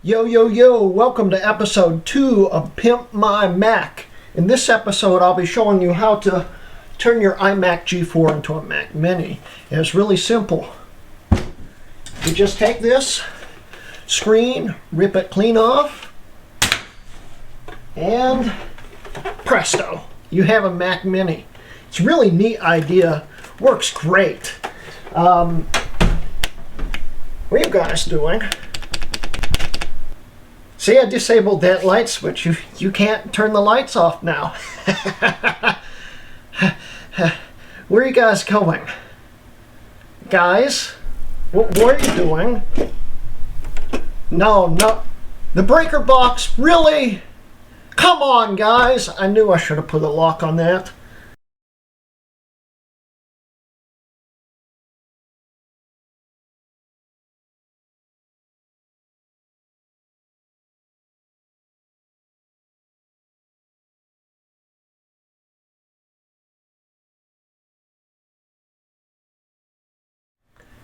Yo, yo, yo, welcome to episode 2 of Pimp My Mac. In this episode, I'll be showing you how to turn your iMac G4 into a Mac Mini. And it's really simple. You just take this screen, rip it clean off, and presto, you have a Mac Mini. It's a really neat idea, works great. What are you guys doing? See, I disabled that light switch. You can't turn the lights off now. Where are you guys going? Guys, what are you doing? No. The breaker box, really? Come on, guys. I knew I should have put a lock on that.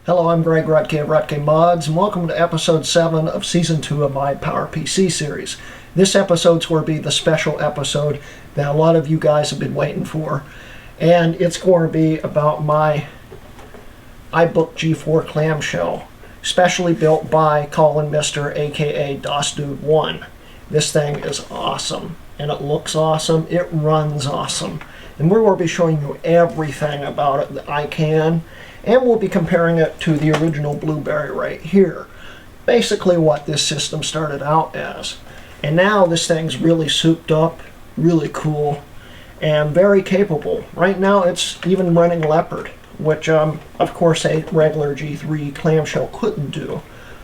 Hello, I'm Greg Rutke of Rutke Mods, and welcome to episode 7 of season 2 of my PowerPC series. This episode's going to be the special episode that a lot of you guys have been waiting for, and it's going to be about my iBook G3 Clamshell, specially built by Collin Mistr, aka dosdude1. This thing is awesome, and it looks awesome, it runs awesome, and we're going to be showing you everything about it that I can. And we'll be comparing it to the original Blueberry right here. Basically what this system started out as. And now this thing's really souped up, really cool, and very capable. Right now it's even running Leopard, which of course a regular G3 Clamshell couldn't do.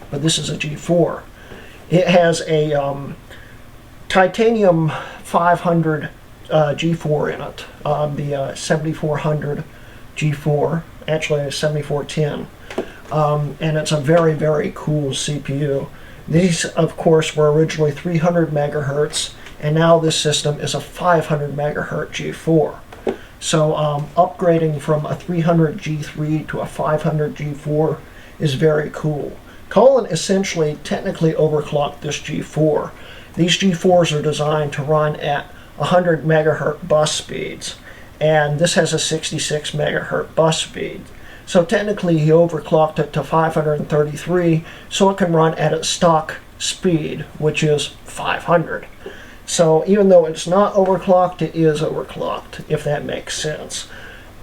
But this is a G4. It has a titanium 500 G4 in it, the 7400 G4. Actually a 7410, and it's a very, very cool CPU. These, of course, were originally 300 megahertz, and now this system is a 500 megahertz G4. So upgrading from a 300 G3 to a 500 G4 is very cool. Collin essentially technically overclocked this G4. These G4s are designed to run at 100 megahertz bus speeds. And this has a 66 megahertz bus speed. So technically he overclocked it to 533 so it can run at its stock speed, which is 500. So even though it's not overclocked, it is overclocked, if that makes sense.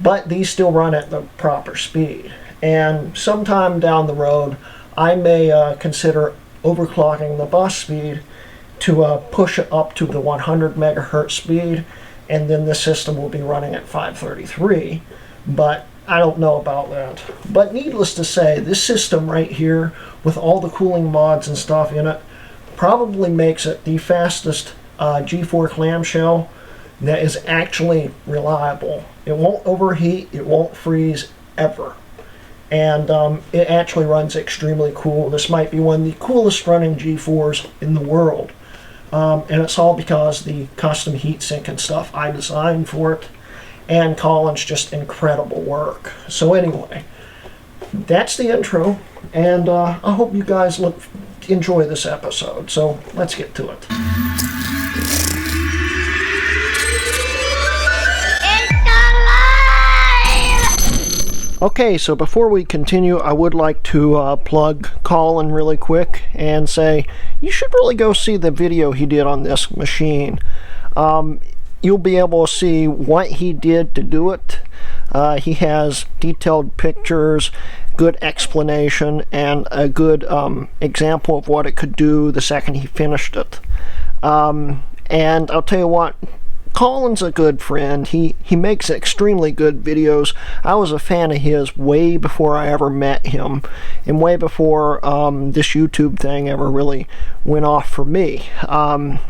But these still run at the proper speed. And sometime down the road, I may consider overclocking the bus speed to push it up to the 100 megahertz speed, and then the system will be running at 533, but I don't know about that. But needless to say, this system right here, with all the cooling mods and stuff in it, probably makes it the fastest G4 clamshell that is actually reliable. It won't overheat, it won't freeze, ever. And it actually runs extremely cool. This might be one of the coolest running G4s in the world. And it's all because the custom heatsink and stuff I designed for it, and Collin's just incredible work. So anyway, that's the intro, and I hope you guys enjoy this episode. So let's get to it. Okay, so before we continue, I would like to plug Collin really quick and say you should really go see the video he did on this machine. You'll be able to see what he did to do it. He has detailed pictures, good explanation, and a good example of what it could do the second he finished it. And I'll tell you what, Collin's a good friend. He makes extremely good videos. I was a fan of his way before I ever met him, and way before this YouTube thing ever really went off for me.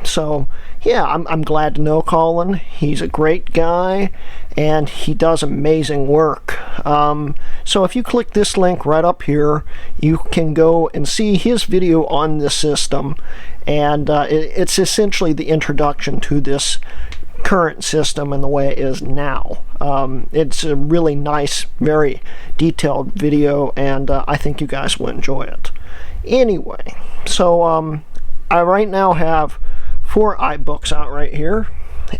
So yeah, I'm glad to know Collin. He's a great guy, and he does amazing work. So if you click this link right up here, you can go and see his video on this system, and it's essentially the introduction to this current system and the way it is now. It's a really nice, very detailed video, and I think you guys will enjoy it. Anyway, so I right now have 4 iBooks out right here,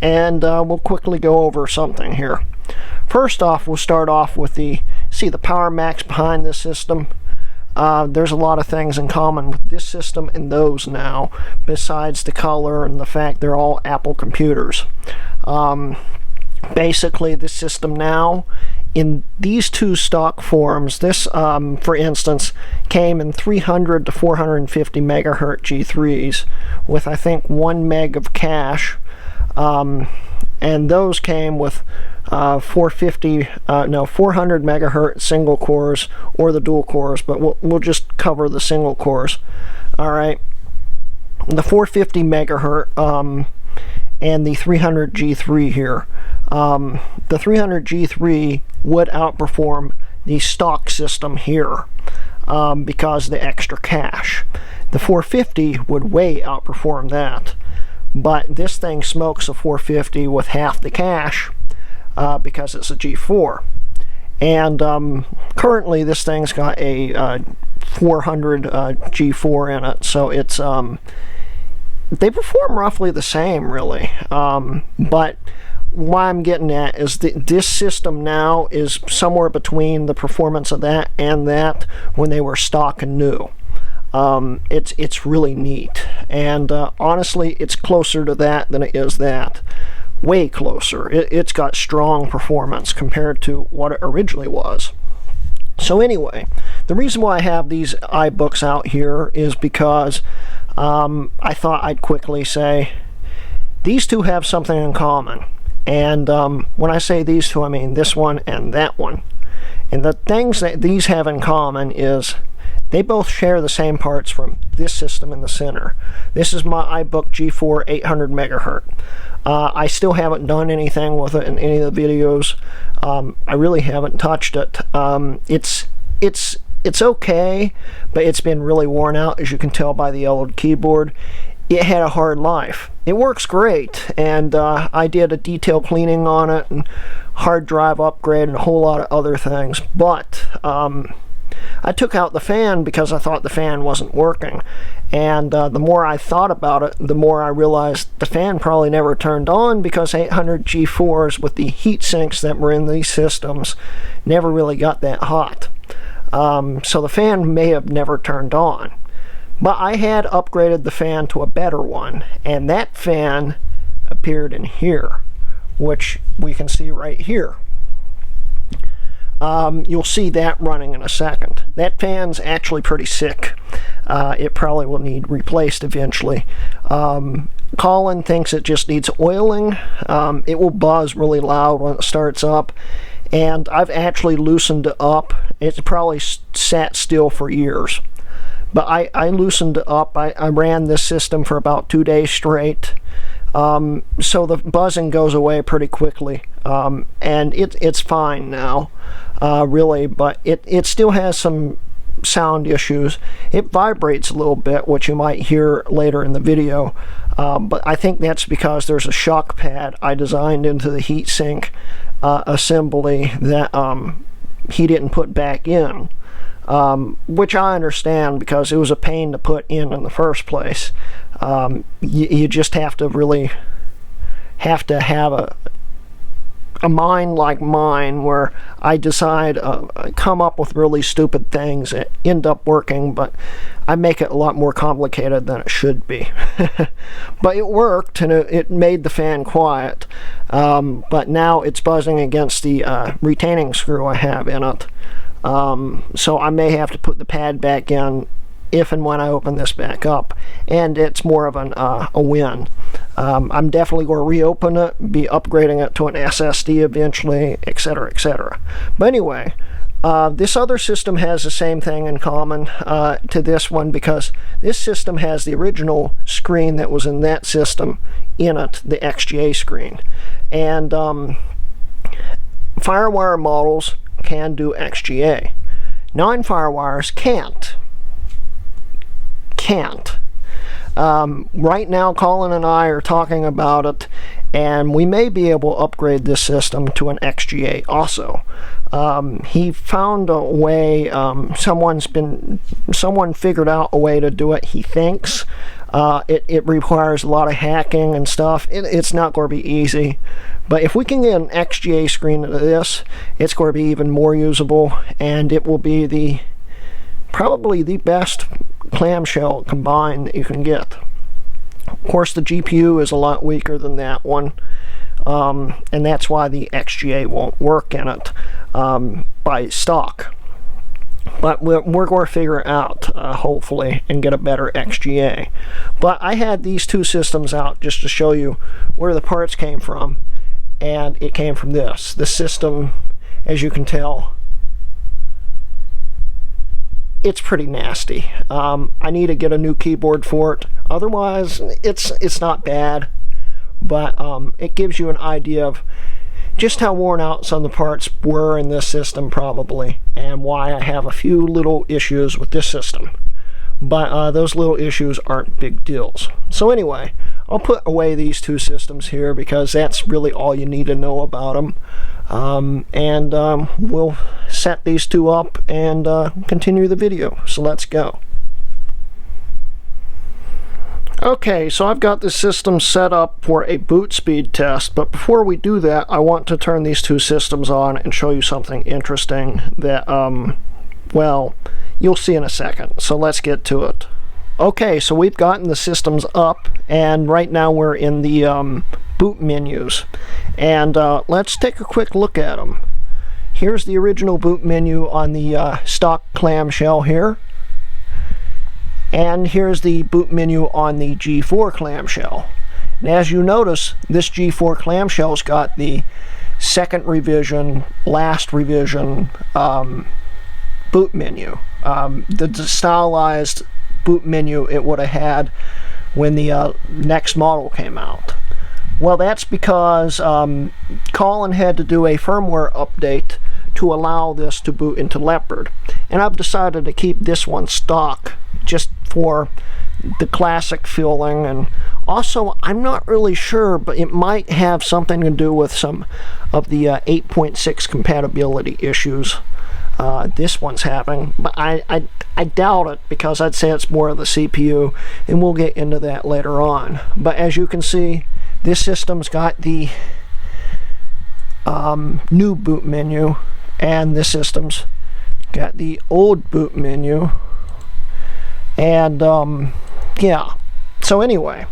and we'll quickly go over something here. First off, we'll start off with the Power Macs behind this system. There's a lot of things in common with this system and those now, besides the color and the fact they're all Apple computers. Basically, this system now, in these 2 stock forms, this, for instance, came in 300 to 450 megahertz G3s with, I think, 1 meg of cache, and those came with 400 megahertz single cores or the dual cores, but we'll just cover the single cores. All right, the 450 megahertz and the 300 G3 here. The 300 G3 would outperform the stock system here because of the extra cache. The 450 would way outperform that, but this thing smokes a 450 with half the cache because it's a G4. And currently this thing's got a 400 G4 in it, so it's they perform roughly the same, really. But what I'm getting at is that this system now is somewhere between the performance of that and that when they were stock and new. It's really neat, and honestly, it's closer to that than it is that. Way closer. It's got strong performance compared to what it originally was. So anyway, the reason why I have these iBooks out here is because I thought I'd quickly say these two have something in common. And when I say these two, I mean this one and that one. And the things that these have in common is they both share the same parts from this system in the center. This is my iBook G4 800 megahertz. I still haven't done anything with it in any of the videos. I really haven't touched it. It's okay, but it's been really worn out, as you can tell by the yellowed keyboard. It had a hard life. It works great, and I did a detail cleaning on it and hard drive upgrade and a whole lot of other things, but I took out the fan because I thought the fan wasn't working, and the more I thought about it, the more I realized the fan probably never turned on because 800 G4s with the heat sinks that were in these systems never really got that hot. So the fan may have never turned on. But I had upgraded the fan to a better one, and that fan appeared in here, which we can see right here. You'll see that running in a second. That fan's actually pretty sick. It probably will need replaced eventually. Collin thinks it just needs oiling. It will buzz really loud when it starts up, and I've actually loosened it up. It's probably sat still for years. But I loosened it up. I ran this system for about 2 days straight. So the buzzing goes away pretty quickly. And it's fine now, really, but it still has some sound issues. It vibrates a little bit, which you might hear later in the video. But I think that's because there's a shock pad I designed into the heatsink assembly that he didn't put back in. Which I understand because it was a pain to put in the first place. You just have to really have a mind like mine where I decide come up with really stupid things that end up working, but I make it a lot more complicated than it should be. But it worked, and it made the fan quiet, but now it's buzzing against the retaining screw I have in it. So I may have to put the pad back in if and when I open this back up, and it's more of a win. I'm definitely going to reopen it, be upgrading it to an SSD eventually, etc., etc. But anyway, this other system has the same thing in common to this one, because this system has the original screen that was in that system in it, the XGA screen. And FireWire models can do XGA. Non-FireWires can't. Right now, Collin and I are talking about it, and we may be able to upgrade this system to an XGA also. He found a way, someone figured out a way to do it, he thinks. It requires a lot of hacking and stuff. It's not going to be easy. But if we can get an XGA screen into this, it's going to be even more usable, and it will be probably the best clamshell combined that you can get. Of course, the GPU is a lot weaker than that one, and that's why the XGA won't work in it by stock. But we're going to figure it out, hopefully, and get a better XGA. But I had these two systems out just to show you where the parts came from, and it came from this. This system, as you can tell, it's pretty nasty. I need to get a new keyboard for it. Otherwise, it's not bad, but it gives you an idea of just how worn out some of the parts were in this system probably, and why I have a few little issues with this system. But those little issues aren't big deals. So anyway, I'll put away these two systems here because that's really all you need to know about them. We'll set these two up and continue the video. So let's go. Okay, so I've got the system set up for a boot speed test, but before we do that, I want to turn these two systems on and show you something interesting that, well, you'll see in a second. So let's get to it. Okay, so we've gotten the systems up, and right now we're in the boot menus. And let's take a quick look at them. Here's the original boot menu on the stock clamshell here. And here's the boot menu on the G4 clamshell. And as you notice, this G4 clamshell's got the second revision, last revision boot menu. The stylized boot menu it would have had when the next model came out. Well, that's because Collin had to do a firmware update to allow this to boot into Leopard. And I've decided to keep this one stock just for the classic feeling, and also I'm not really sure, but it might have something to do with some of the 8.6 compatibility issues this one's having, but I doubt it, because I'd say it's more of the CPU, and we'll get into that later on. But as you can see, this system's got the new boot menu, and this system's got the old boot menu. And yeah, so anyway,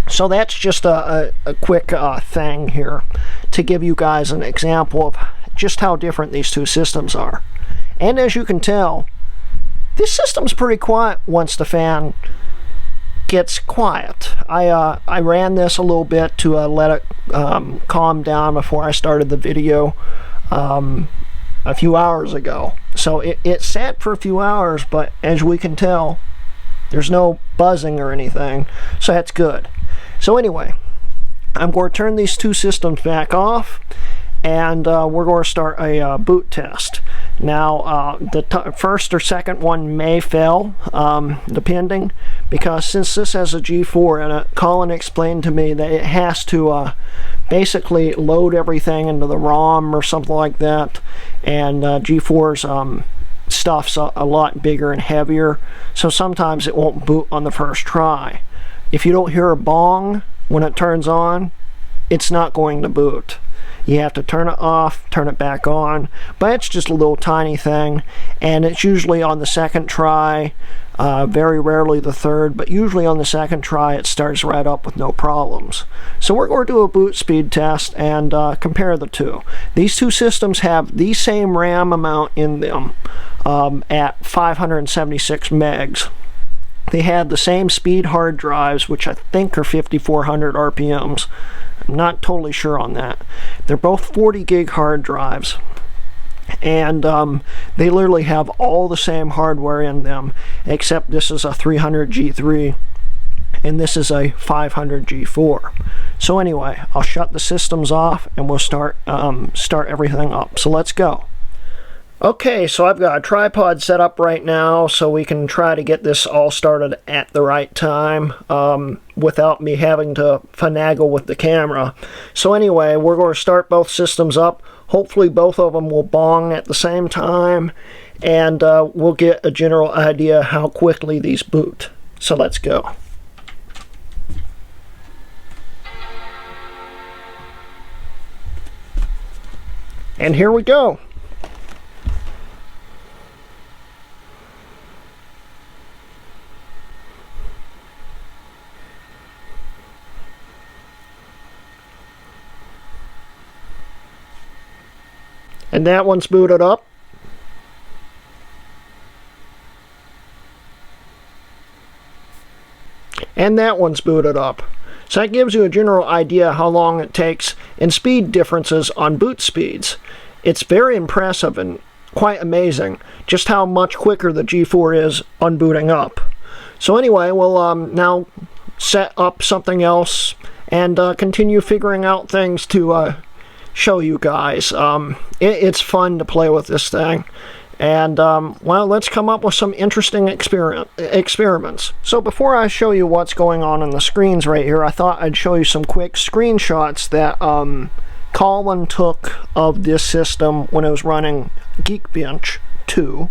so that's just a quick thing here to give you guys an example of just how different these two systems are. And as you can tell, this system's pretty quiet once the fan gets quiet. I ran this a little bit to let it calm down before I started the video a few hours ago. So it sat for a few hours, but as we can tell, there's no buzzing or anything, so that's good. So anyway, I'm going to turn these two systems back off, and we're going to start a boot test. Now, the first or second one may fail, depending, because since this has a G4 in it, Collin explained to me that it has to basically load everything into the ROM or something like that, and G4's stuff's a lot bigger and heavier, so sometimes it won't boot on the first try. If you don't hear a bong when it turns on, it's not going to boot. You have to turn it off, turn it back on, but it's just a little tiny thing, and it's usually on the second try, very rarely the third, but usually on the second try it starts right up with no problems. So we're going to do a boot speed test and compare the two. These two systems have the same RAM amount in them at 576 megs. They have the same speed hard drives, which I think are 5400 RPMs. I'm not totally sure on that. They're both 40 gig hard drives, and they literally have all the same hardware in them, except this is a 300 G3 and this is a 500 G4. So anyway, I'll shut the systems off and we'll start everything up. So let's go. Okay, so I've got a tripod set up right now so we can try to get this all started at the right time without me having to finagle with the camera. So anyway, we're going to start both systems up. Hopefully both of them will bong at the same time, and we'll get a general idea how quickly these boot. So let's go. And here we go. And that one's booted up. And that one's booted up. So that gives you a general idea how long it takes and speed differences on boot speeds. It's very impressive and quite amazing just how much quicker the G4 is on booting up. So anyway, we'll now set up something else and continue figuring out things to show you guys. It's fun to play with this thing, and well, let's come up with some interesting experiments. So before I show you what's going on the screens right here, I thought I'd show you some quick screenshots that Collin took of this system when it was running Geekbench 2,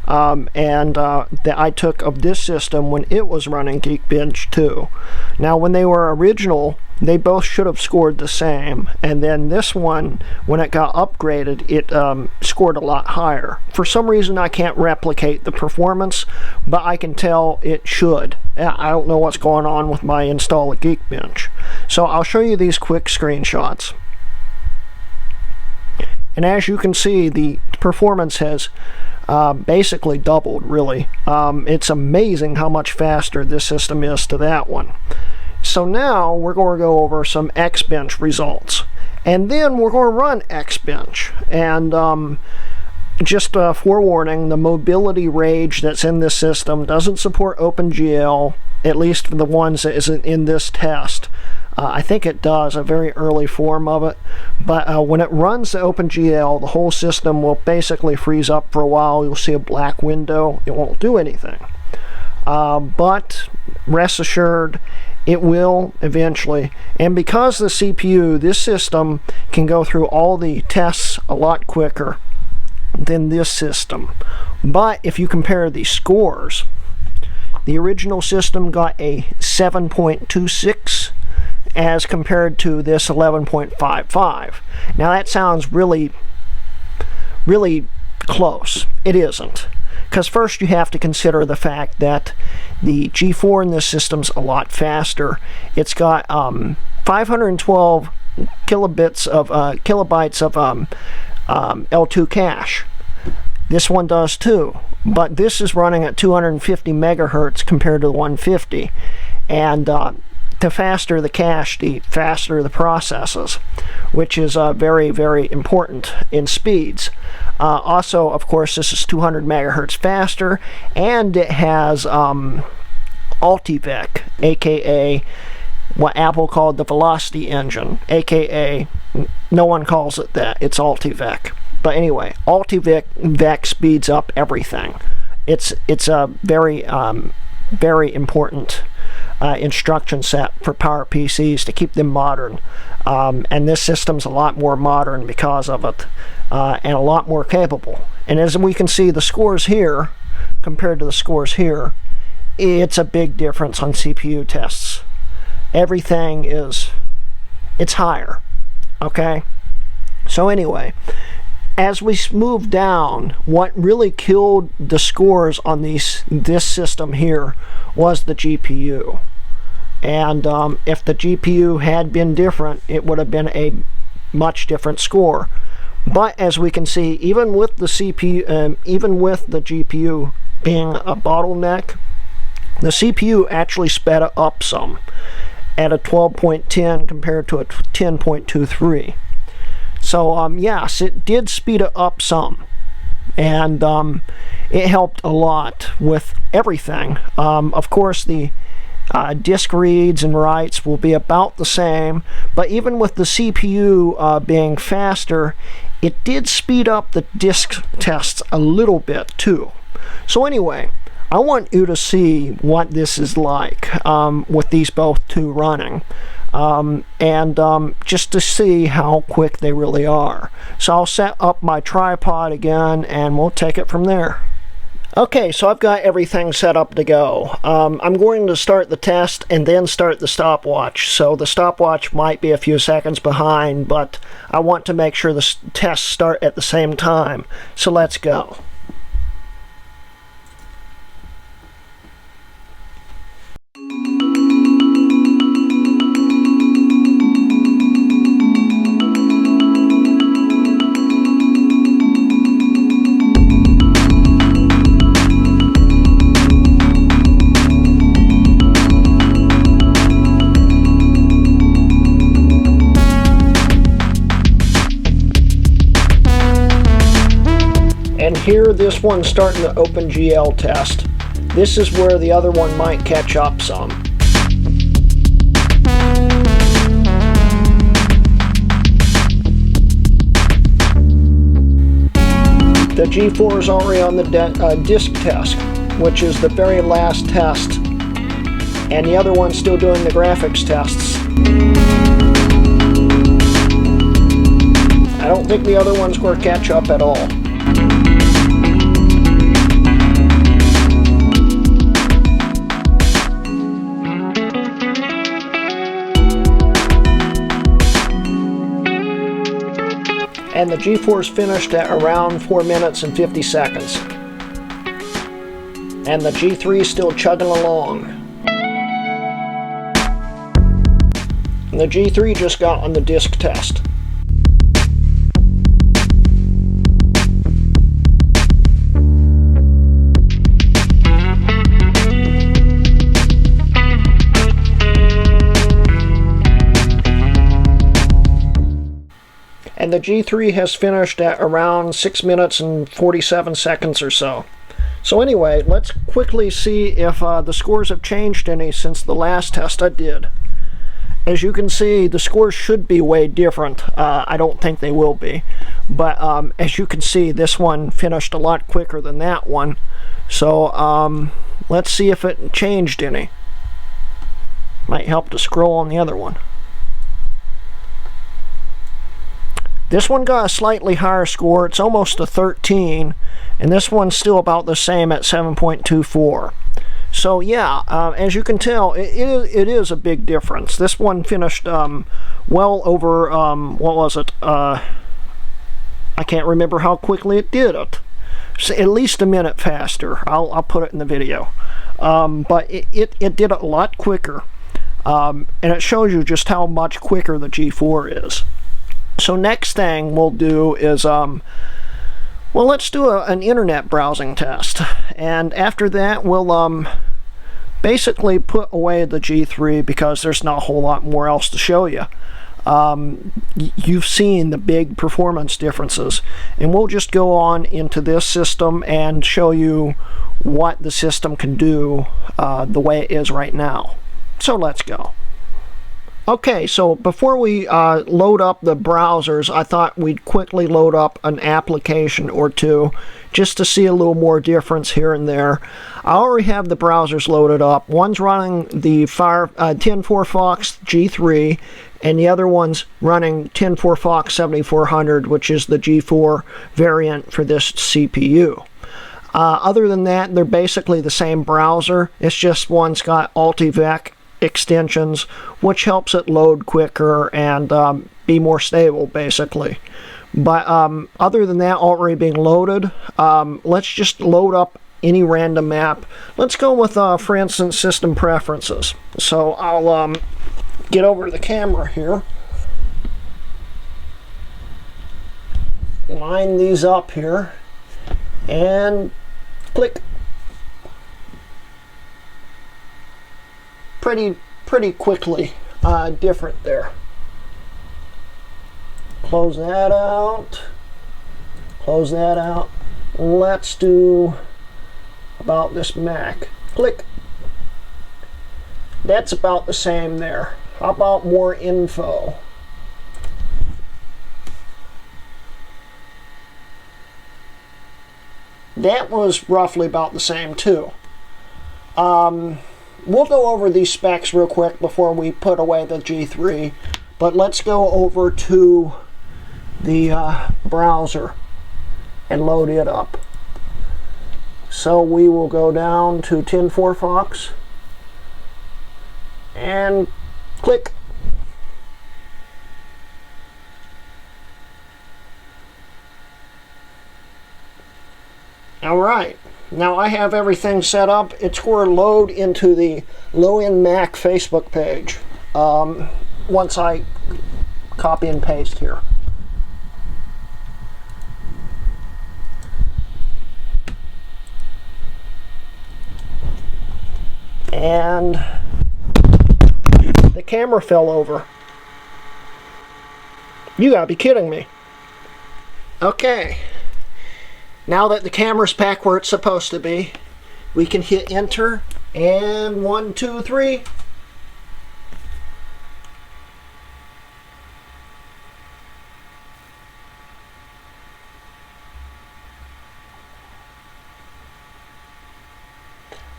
and that I took of this system when it was running Geekbench 2. Now, when they were original, they both should have scored the same, and then this one, when it got upgraded, it scored a lot higher. For some reason, I can't replicate the performance, but I can tell it should. I don't know what's going on with my install at Geekbench. So I'll show you these quick screenshots. And as you can see, the performance has basically doubled, really. It's amazing how much faster this system is to that one. So now we're going to go over some Xbench results, and then we're going to run Xbench. And just forewarning, the mobility rage that's in this system doesn't support OpenGL, at least for the ones that isn't in this test. I think it does, a very early form of it, but when it runs the OpenGL, the whole system will basically freeze up for a while. You'll see a black window. It won't do anything. But rest assured, it will eventually. And because the CPU, this system can go through all the tests a lot quicker than this system. But if you compare the scores, the original system got a 7.26 as compared to this 11.55. Now that sounds really close. It isn't. Because first you have to consider the fact that the G4 in this system's a lot faster. It's got 512 kilobytes of L2 cache. This one does too, but this is running at 250 megahertz compared to the 150. And the faster the cache, the faster the processes, which is very, very important in speeds. Also, of course, this is 200 megahertz faster, and it has Ultivec, aka what Apple called the Velocity Engine, aka no one calls it that, it's Ultivec. But anyway, Ultivec speeds up everything. It's a very very important instruction set for PowerPCs to keep them modern, and this system's a lot more modern because of it, and a lot more capable. And as we can see, the scores here compared to the scores here, it's a big difference on CPU tests. Everything it's higher. Okay, so anyway, as we move down, what really killed the scores on this system here was the GPU. And if the GPU had been different, it would have been a much different score. But as we can see, even with the CPU, even with the GPU being a bottleneck, the CPU actually sped it up some at a 12.10 compared to a 10.23. So yes, it did speed it up some, and it helped a lot with everything. Of course, the disk reads and writes will be about the same, but even with the CPU being faster, it did speed up the disk tests a little bit too. So anyway, I want you to see what this is like with these both two running. Just to see how quick they really are. So I'll set up my tripod again and we'll take it from there. Okay, so I've got everything set up to go. I'm going to start the test and then start the stopwatch. So the stopwatch might be a few seconds behind, but I want to make sure the tests start at the same time. So let's go. And here, this one's starting the OpenGL test. This is where the other one might catch up some. The G4 is already on the disk test, which is the very last test, and the other one's still doing the graphics tests. I don't think the other one's going to catch up at all. And the G4 is finished at around 4 minutes and 50 seconds. And the G3 is still chugging along. And the G3 just got on the disk test. And the G3 has finished at around 6 minutes and 47 seconds or so. So anyway, let's quickly see if the scores have changed any since the last test I did. As you can see, the scores should be way different. I don't think they will be. But as you can see, this one finished a lot quicker than that one. So let's see if it changed any. Might help to scroll on the other one. This one got a slightly higher score. It's almost a 13, and this one's still about the same at 7.24. So yeah, as you can tell, it is a big difference. This one finished well over, what was it? I can't remember how quickly it did it. So at least a minute faster. I'll put it in the video. But it did it a lot quicker. And it shows you just how much quicker the G4 is. So next thing we'll do is, well, let's do an internet browsing test. And after that, we'll basically put away the G3 because there's not a whole lot more else to show you. You've seen the big performance differences. And we'll just go on into this system and show you what the system can do the way it is right now. So let's go. Okay, so before we load up the browsers, I thought we'd quickly load up an application or two just to see a little more difference here and there. I already have the browsers loaded up. One's running the Tin4 Fox G3, and the other one's running Tin4 Fox 7400, which is the G4 variant for this CPU. Other than that, they're basically the same browser. It's just one's got AltiVec extensions, which helps it load quicker and be more stable, basically. But other than that already being loaded, let's just load up any random app. Let's go with, for instance, System Preferences. So I'll get over to the camera here, line these up here, and click. Pretty quickly different there. Close that out. Close that out. Let's do about this Mac. Click. That's about the same there. How about more info? that was roughly about the same too. We'll go over these specs real quick before we put away the G3, but let's go over to the browser and load it up. So we will go down to 10.4 Fox and click. Alright, now I have everything set up. It's going to load into the Low-End Mac Facebook page once I copy and paste here. And the camera fell over. You gotta be kidding me. Okay. Now that the camera's back where it's supposed to be, we can hit enter, and 1, 2, 3.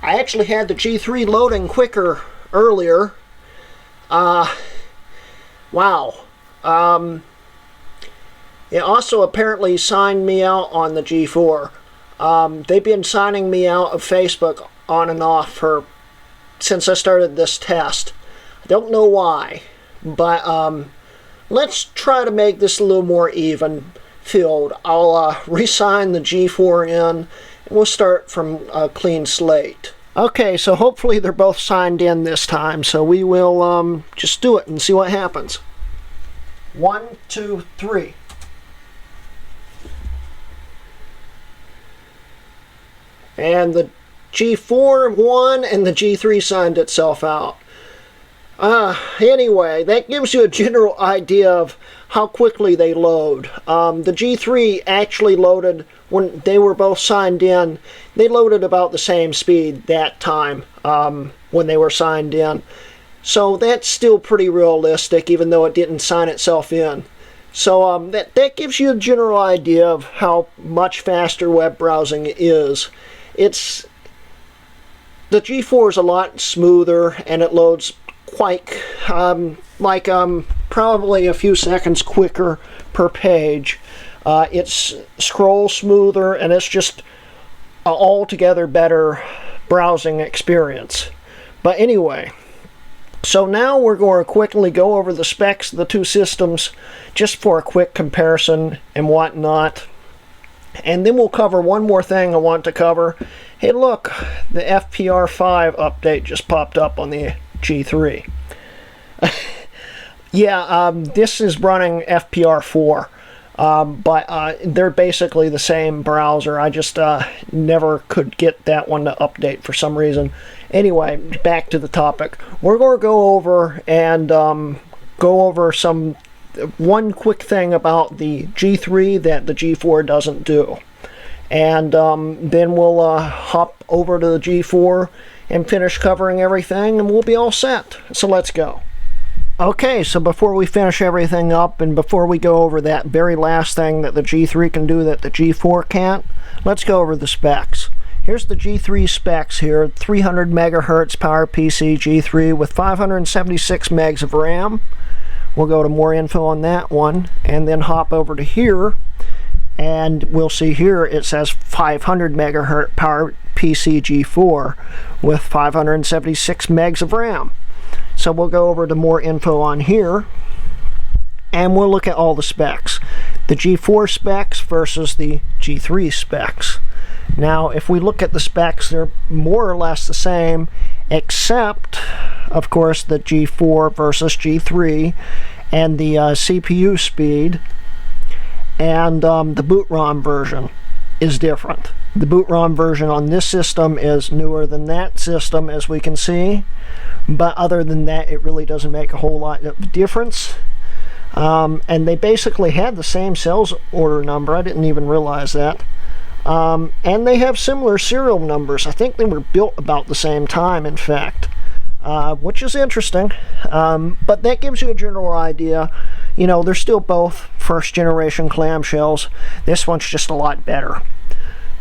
I actually had the G3 loading quicker earlier. Wow. It also apparently signed me out on the G4. They've been signing me out of Facebook on and off since I started this test. I don't know why, but let's try to make this a little more even filled. I'll re-sign the G4 in, and we'll start from a clean slate. Okay, so hopefully they're both signed in this time, so we will just do it and see what happens. 1, 2, 3. And the G4 won and the G3 signed itself out. Anyway, that gives you a general idea of how quickly they load. The G3 actually loaded, when they were both signed in, they loaded about the same speed that time when they were signed in. So that's still pretty realistic, even though it didn't sign itself in. So that gives you a general idea of how much faster web browsing is. The G4 is a lot smoother, and it loads quite probably a few seconds quicker per page. It's scroll smoother, and it's just an altogether better browsing experience. But anyway, so now we're going to quickly go over the specs of the two systems just for a quick comparison and whatnot. And then we'll cover one more thing I want to cover. Hey look, the FPR5 update just popped up on the G3. Yeah, this is running FPR4, but they're basically the same browser. I just never could get that one to update for some reason. Anyway, back to the topic. We're going to go over and go over one quick thing about the G3 that the G4 doesn't do. And then we'll hop over to the G4 and finish covering everything, and we'll be all set. So let's go. Okay, so before we finish everything up and before we go over that very last thing that the G3 can do that the G4 can't, let's go over the specs. Here's the G3 specs here, 300 megahertz PowerPC G3 with 576 megs of RAM. We'll go to more info on that one and then hop over to here, and we'll see here it says 500 megahertz PowerPC G4 with 576 megs of RAM. So we'll go over to more info on here, and we'll look at all the specs. The G4 specs versus the G3 specs. Now, if we look at the specs, they're more or less the same, except, of course, the G4 versus G3, and the CPU speed, and the boot ROM version is different. The boot ROM version on this system is newer than that system, as we can see. But other than that, it really doesn't make a whole lot of difference. And they basically had the same sales order number. I didn't even realize that. And they have similar serial numbers. I think they were built about the same time, in fact, which is interesting. But that gives you a general idea. You know, they're still both first generation clamshells. This one's just a lot better.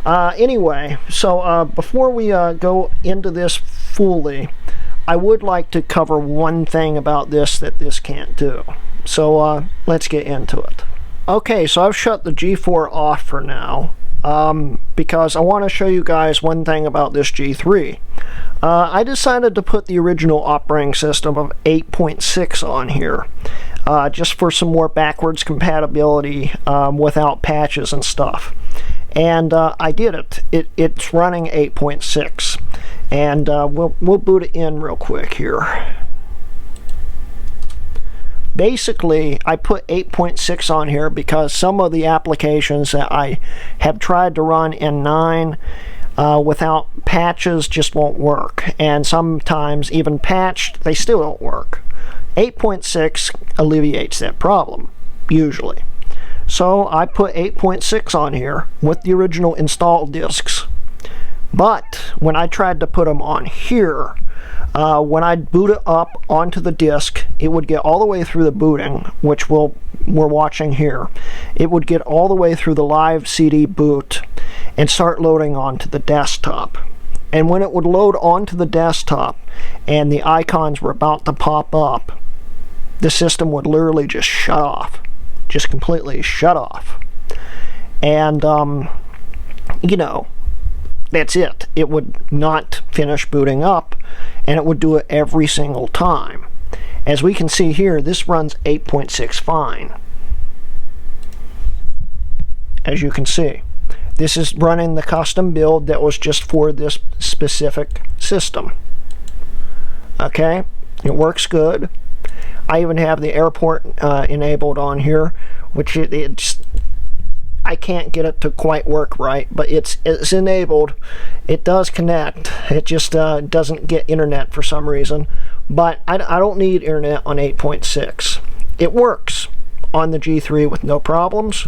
Anyway, so before we go into this fully, I would like to cover one thing about this that this can't do. So let's get into it. Okay, so I've shut the G4 off for now because I want to show you guys one thing about this G3. I decided to put the original operating system of 8.6 on here just for some more backwards compatibility without patches and stuff. And I did it. It's running 8.6. And we'll boot it in real quick here. Basically, I put 8.6 on here because some of the applications that I have tried to run in 9 without patches just won't work. And sometimes even patched, they still don't work. 8.6 alleviates that problem, usually. So I put 8.6 on here with the original installed disks. But when I tried to put them on here, when I boot it up onto the disk, it would get all the way through the booting, which we're watching here. It would get all the way through the live CD boot and start loading onto the desktop. And when it would load onto the desktop and the icons were about to pop up, the system would literally just shut off. Just completely shut off. And, you know, that's it. It would not finish booting up, and it would do it every single time. As we can see here, this runs 8.6 fine. As you can see, this is running the custom build that was just for this specific system. Okay, it works good. I even have the airport enabled on here, which I can't get it to quite work right, but it's enabled. It does connect. It just doesn't get internet for some reason. But I don't need internet on 8.6. It works on the G3 with no problems.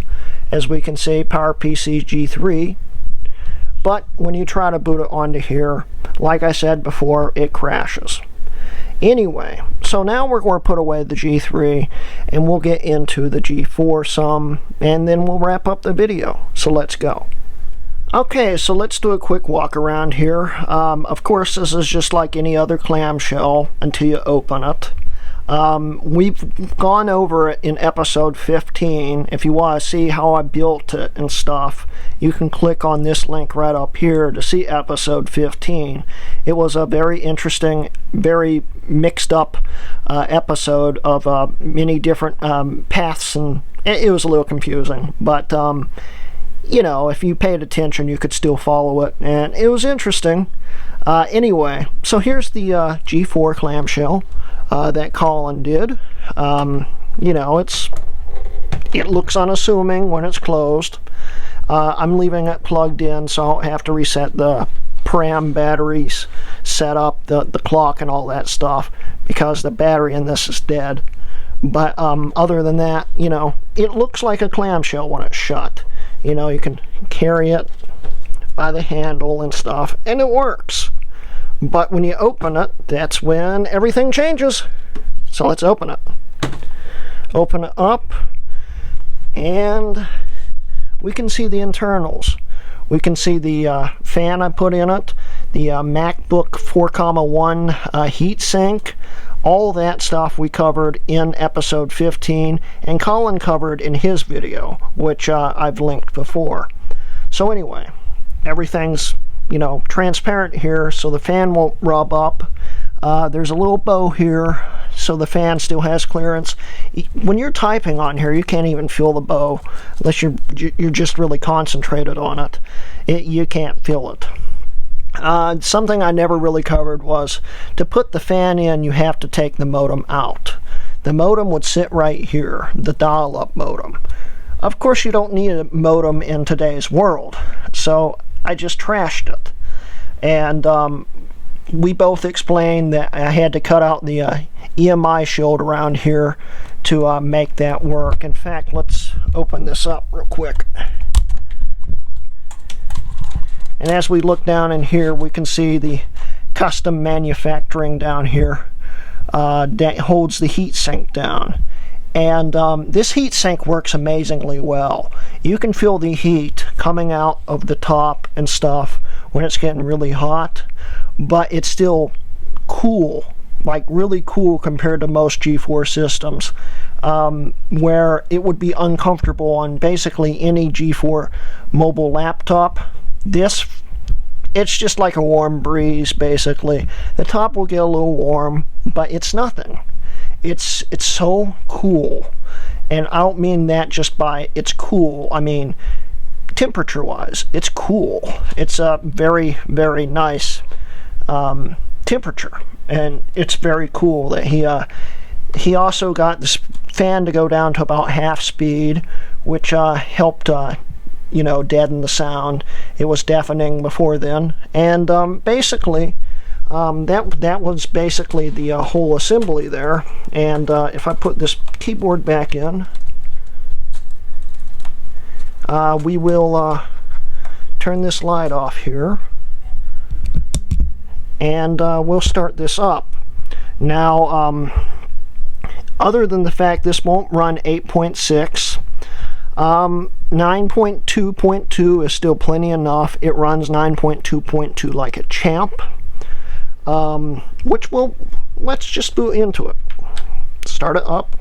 As we can see, PowerPC G3. But when you try to boot it onto here, like I said before, it crashes. Anyway, so now we're going to put away the G3 and we'll get into the G4 some, and then we'll wrap up the video. So let's go. Okay, so let's do a quick walk around here. Of course, this is just like any other clamshell until you open it. We've gone over it in episode 15. If you want to see how I built it and stuff, you can click on this link right up here to see episode 15. It was a very interesting, very mixed up episode of many different paths, and it was a little confusing, but you know, if you paid attention, you could still follow it, and it was interesting. Anyway, so here's the G4 clamshell that Collin did. You know, it looks unassuming when it's closed. I'm leaving it plugged in, so I don't have to reset the param batteries, set up the clock and all that stuff, because the battery in this is dead. But other than that, you know, it looks like a clamshell when it's shut. You know, you can carry it by the handle and stuff, and it works. But when you open it, that's when everything changes. So let's open it. Open it up, and we can see the internals. We can see the fan I put in it, the MacBook 4,1 heatsink. All that stuff we covered in episode 15, and Collin covered in his video, which I've linked before. So anyway, everything's, you know, transparent here, so the fan won't rub up. There's a little bow here, so the fan still has clearance. When you're typing on here, you can't even feel the bow unless you're just really concentrated on it. You can't feel it. Something I never really covered was to put the fan in, you have to take the modem out. The modem would sit right here, the dial-up modem. Of course, you don't need a modem in today's world, so I just trashed it. And we both explained that I had to cut out the EMI shield around here to make that work. In fact, let's open this up real quick. And as we look down in here, we can see the custom manufacturing down here that holds the heatsink down. And this heatsink works amazingly well. You can feel the heat coming out of the top and stuff when it's getting really hot, but it's still cool, like really cool compared to most G4 systems, where it would be uncomfortable on basically any G4 mobile laptop. It's just like a warm breeze, basically. The top will get a little warm, but it's nothing. It's so cool. And I don't mean that just by it's cool. I mean temperature-wise, it's cool. It's a very, very nice temperature. And it's very cool that he also got this fan to go down to about half speed, which helped deaden the sound. It was deafening before then. And basically, that was basically the whole assembly there. And if I put this keyboard back in, we will turn this light off here, and we'll start this up. Now, other than the fact this won't run 8.6, 9.2.2 is still plenty enough. It runs 9.2.2 like a champ. Let's just boot into it. Start it up.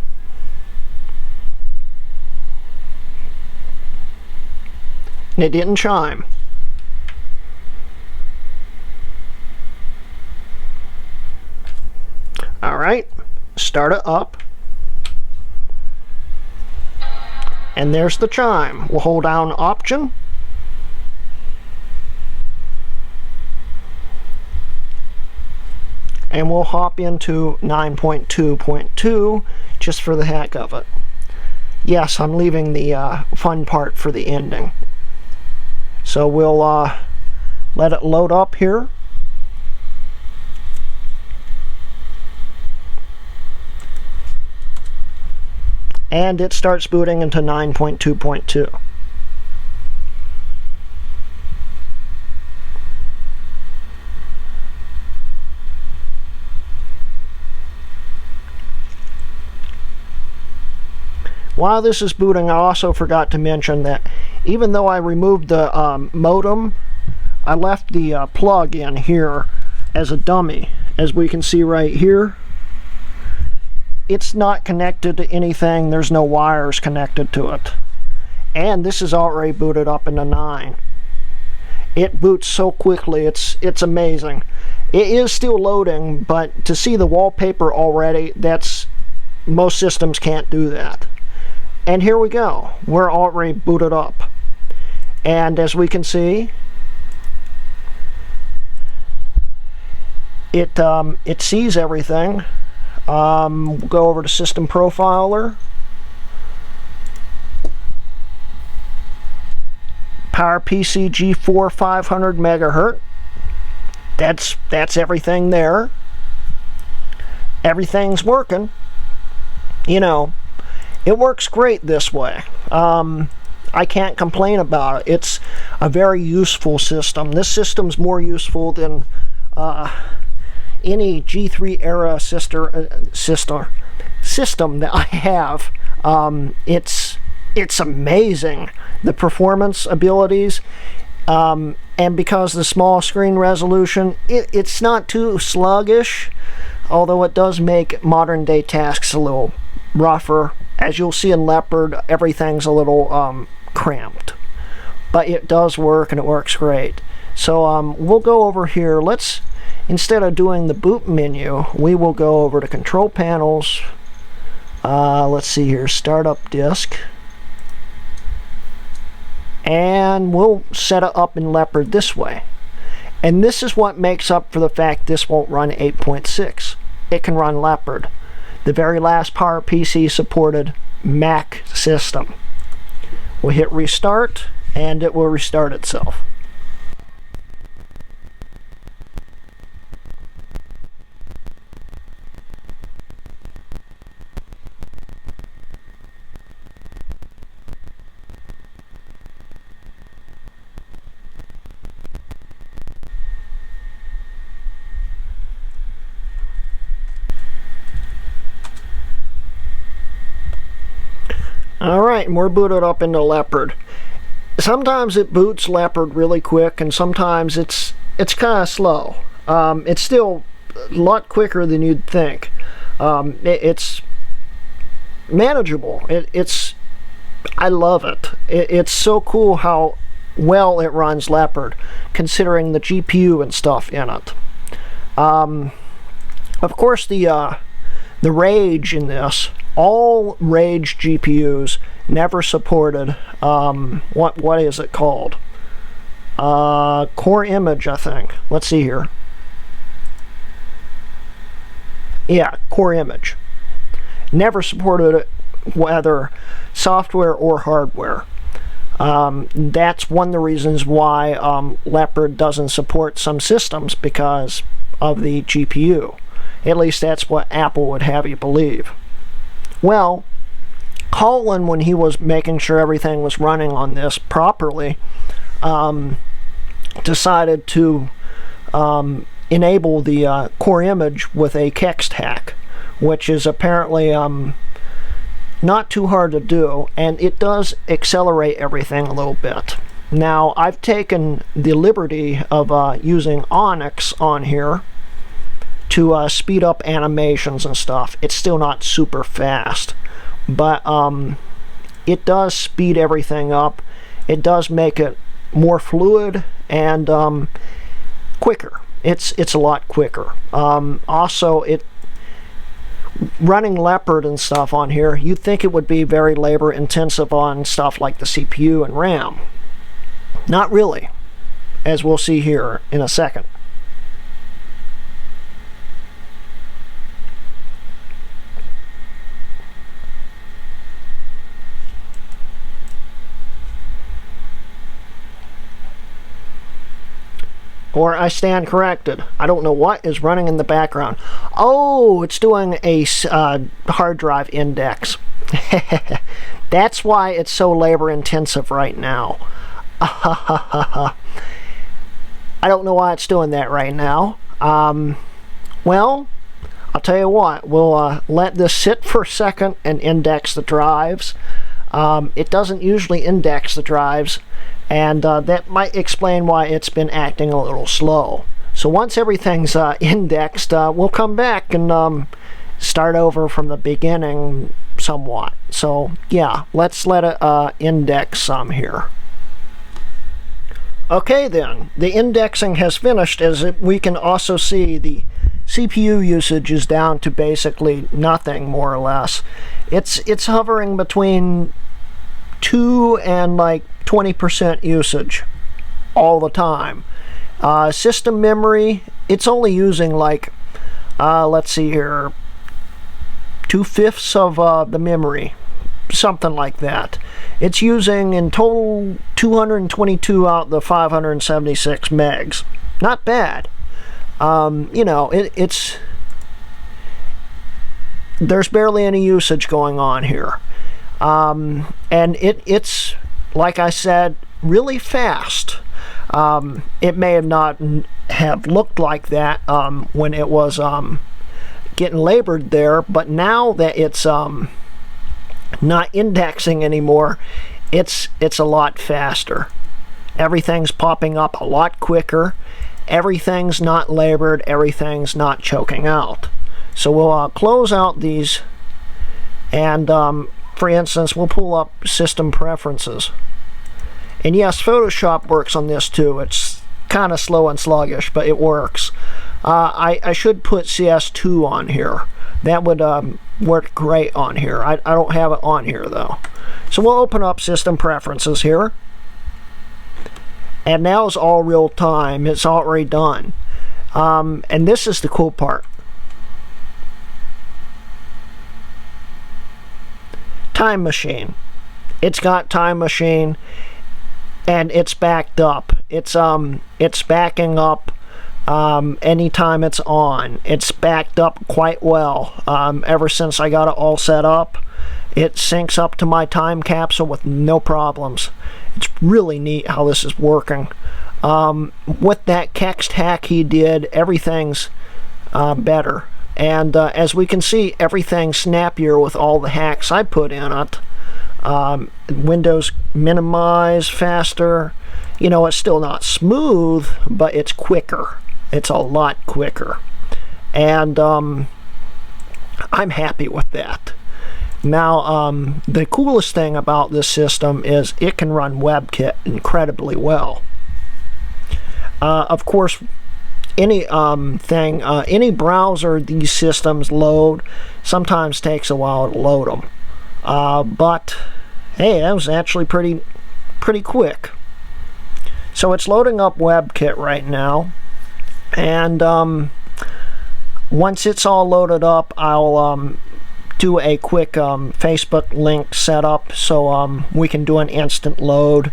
And it didn't chime. Alright, start it up. And there's the chime. We'll hold down Option. And we'll hop into 9.2.2 just for the heck of it. Yes, I'm leaving the fun part for the ending. So we'll let it load up here. And it starts booting into 9.2.2. While this is booting, I also forgot to mention that even though I removed the modem, I left the plug in here as a dummy. As we can see right here, it's not connected to anything. There's no wires connected to it. And this is already booted up into 9. It boots so quickly, it's amazing. It is still loading, but to see the wallpaper already, most systems can't do that. And here we go. We're already booted up. And as we can see, it sees everything. We'll go over to System Profiler. PowerPC G4 500 megahertz. That's everything there. Everything's working. You know, it works great this way. I can't complain about it. It's a very useful system. This system's more useful than any G3 era system that I have. It's amazing, the performance abilities, and because the small screen resolution, it's not too sluggish, although it does make modern day tasks a little rougher. As you'll see in Leopard, everything's a little cramped, but it does work, and it works great. So we'll go over here. Instead of doing the boot menu, we will go over to Control Panels. Let's see here, Startup Disk. And we'll set it up in Leopard this way. And this is what makes up for the fact this won't run 8.6. It can run Leopard, the very last PowerPC supported Mac system. We'll hit Restart, and it will restart itself. Alright, and we're booted up into Leopard. Sometimes it boots Leopard really quick, and sometimes it's kind of slow. It's still a lot quicker than you'd think. It's manageable. I love it. It's so cool how well it runs Leopard, considering the GPU and stuff in it. Of course, the Rage in this, all Rage GPUs never supported, what is it called? Core Image, I think. Let's see here. Yeah, Core Image. Never supported it, whether software or hardware. That's one of the reasons why Leopard doesn't support some systems, because of the GPU. At least that's what Apple would have you believe. Well, Collin, when he was making sure everything was running on this properly, decided to enable the core image with a kext hack, which is apparently not too hard to do, and it does accelerate everything a little bit. Now, I've taken the liberty of using Onyx on here to speed up animations and stuff. It's still not super fast, but it does speed everything up. It does make it more fluid and quicker. It's a lot quicker. Also, running Leopard and stuff on here, you'd think it would be very labor intensive on stuff like the CPU and RAM. Not really, as we'll see here in a second. Or I stand corrected. I don't know what is running in the background. Oh, it's doing a hard drive index. That's why it's so labor intensive right now. I don't know why it's doing that right now. Well, I'll tell you what. We'll let this sit for a second and index the drives. It doesn't usually index the drives, and that might explain why it's been acting a little slow. So once everything's indexed, we'll come back and start over from the beginning somewhat. So yeah, let's let it index some here. Okay then, the indexing has finished. As we can also see, the CPU usage is down to basically nothing, more or less. It's hovering between 2 and like 20% usage all the time. System memory, it's only using like, let's see here, 2/5 of the memory, something like that. It's using in total 222 out of the 576 megs. Not bad. You know, there's barely any usage going on here. And it's, like I said, really fast. It may have not have looked like that when it was getting labored there, but now that it's not indexing anymore, it's a lot faster. Everything's popping up a lot quicker. Everything's not labored. Everything's not choking out. So we'll close out these, and for instance, we'll pull up system preferences. And yes, Photoshop works on this too. It's kind of slow and sluggish, but it works. I should put CS2 on here. That would work great on here. I don't have it on here though. So we'll open up system preferences here. And now it's all real time. It's already done. And this is the cool part. Time Machine. It's got Time Machine, and it's backed up. It's backing up anytime it's on. It's backed up quite well. Ever since I got it all set up, it syncs up to my time capsule with no problems. It's really neat how this is working. With that kext hack he did, everything's better. And as we can see, everything's snappier with all the hacks I put in it. Windows minimize faster. You know, it's still not smooth, but it's quicker. It's a lot quicker. And I'm happy with that. Now, the coolest thing about this system is it can run WebKit incredibly well. Of course, any browser these systems load sometimes takes a while to load them. But hey, that was actually pretty quick. So it's loading up WebKit right now, and once it's all loaded up, I'll do a quick Facebook link setup so we can do an instant load,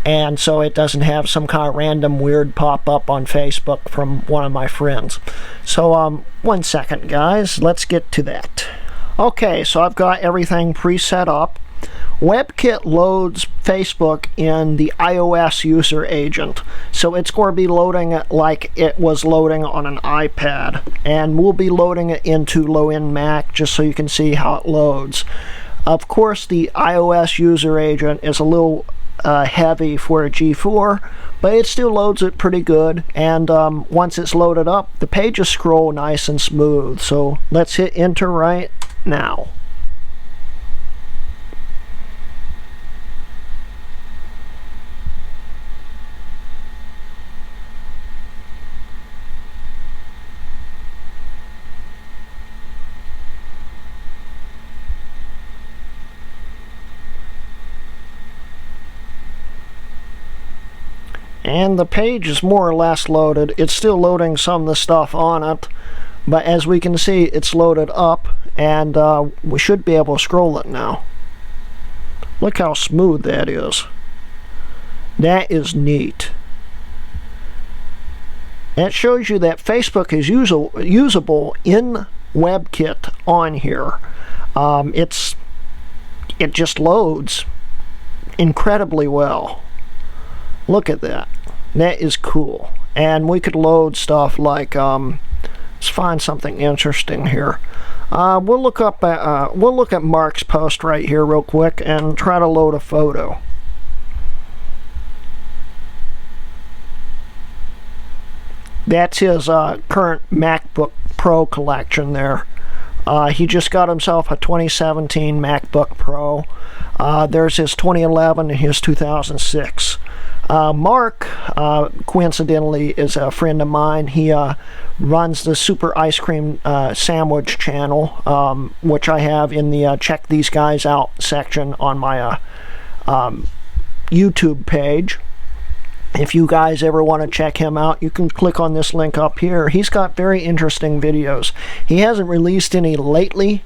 and so it doesn't have some kind of random weird pop-up on Facebook from one of my friends. So 1 second, guys, let's get to that. Okay, so I've got everything preset up. WebKit loads Facebook in the iOS user agent, so it's going to be loading it like it was loading on an iPad, and we'll be loading it into low-end Mac just so you can see how it loads. Of course, the iOS user agent is a little heavy for a G4, but it still loads it pretty good, and once it's loaded up, the pages scroll nice and smooth. So let's hit enter right now. And the page is more or less loaded. It's still loading some of the stuff on it, but as we can see, it's loaded up, and we should be able to scroll it now. Look how smooth that is. That is neat. That shows you that Facebook is usable in WebKit on here. It just loads incredibly well. Look at that. That is cool. And we could load stuff like, let's find something interesting here. We'll look at Mark's post right here real quick and try to load a photo. That's his current MacBook Pro collection there. He just got himself a 2017 MacBook Pro. There's his 2011 and his 2006. Mark, coincidentally, is a friend of mine. He runs the Super Ice Cream Sandwich channel, which I have in the Check These Guys Out section on my YouTube page. If you guys ever want to check him out, you can click on this link up here. He's got very interesting videos. He hasn't released any lately,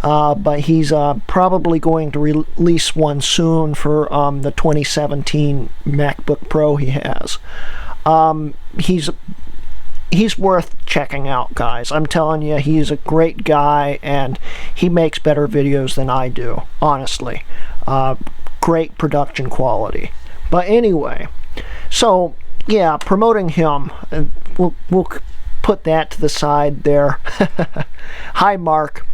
but he's probably going to release one soon for the 2017 MacBook Pro he has. He's worth checking out, guys. I'm telling you, he's a great guy, and he makes better videos than I do, honestly. Great production quality. But anyway, so yeah, promoting him, we'll put that to the side there. Hi, Mark.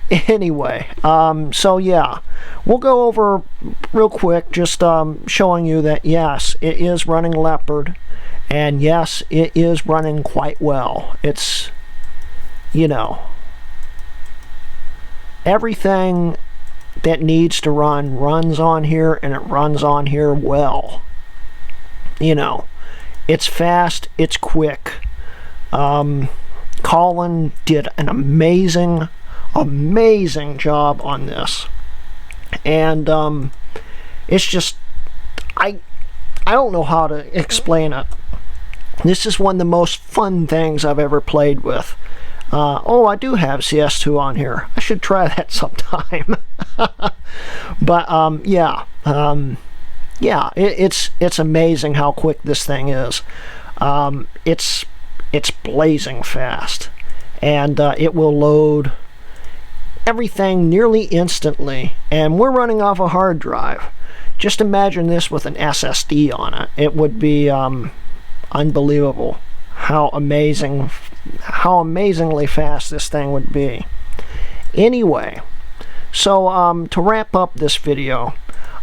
Anyway, so yeah, we'll go over real quick, just showing you that yes, it is running Leopard, and yes, it is running quite well. It's, you know, everything that needs to run runs on here, and it runs on here well. You know, it's fast, it's quick. Collin did an amazing job on this, and it's just, I don't know how to explain it. This is one of the most fun things I've ever played with. Oh, I do have CS2 on here. I should try that sometime. But yeah, it's amazing how quick this thing is. It's blazing fast, and it will load everything nearly instantly, and we're running off a hard drive. Just imagine this with an SSD on it. It would be unbelievable how amazingly fast this thing would be. Anyway, So to wrap up this video,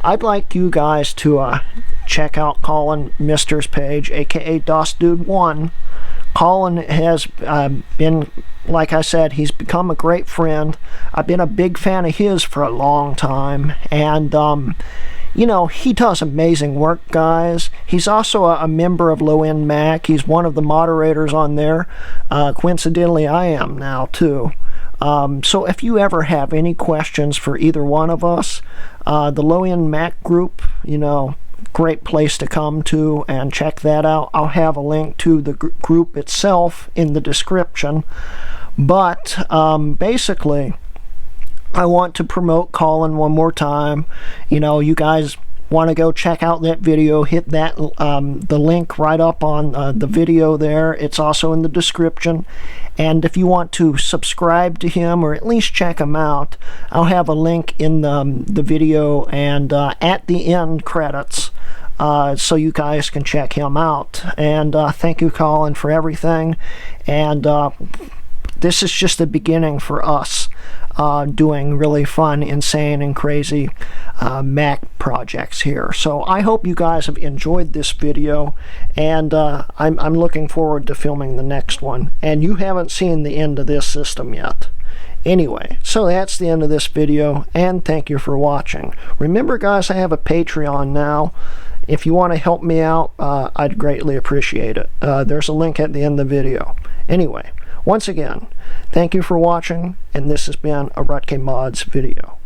I'd like you guys to check out Collin Mistr's page, aka dosdude1. Collin has been, like I said, he's become a great friend. I've been a big fan of his for a long time, and you know, he does amazing work, guys. He's also a member of Low End Mac. He's one of the moderators on there. Coincidentally, I am now too. So if you ever have any questions for either one of us, the Low End Mac group, you know, great place to come to and check that out. I'll have a link to the group itself in the description. But basically, I want to promote Collin one more time. You know, you guys want to go check out that video, hit that the link right up on the video there. It's also in the description. And if you want to subscribe to him or at least check him out, I'll have a link in the video and at the end credits, so you guys can check him out. And thank you, Collin, for everything. And this is just the beginning for us doing really fun, insane, and crazy Mac projects here. So I hope you guys have enjoyed this video, and I'm looking forward to filming the next one. And you haven't seen the end of this system yet. Anyway, so that's the end of this video, and thank you for watching. Remember, guys, I have a Patreon now. If you want to help me out, I'd greatly appreciate it. There's a link at the end of the video. Anyway, once again, thank you for watching, and this has been a Rutke Mods video.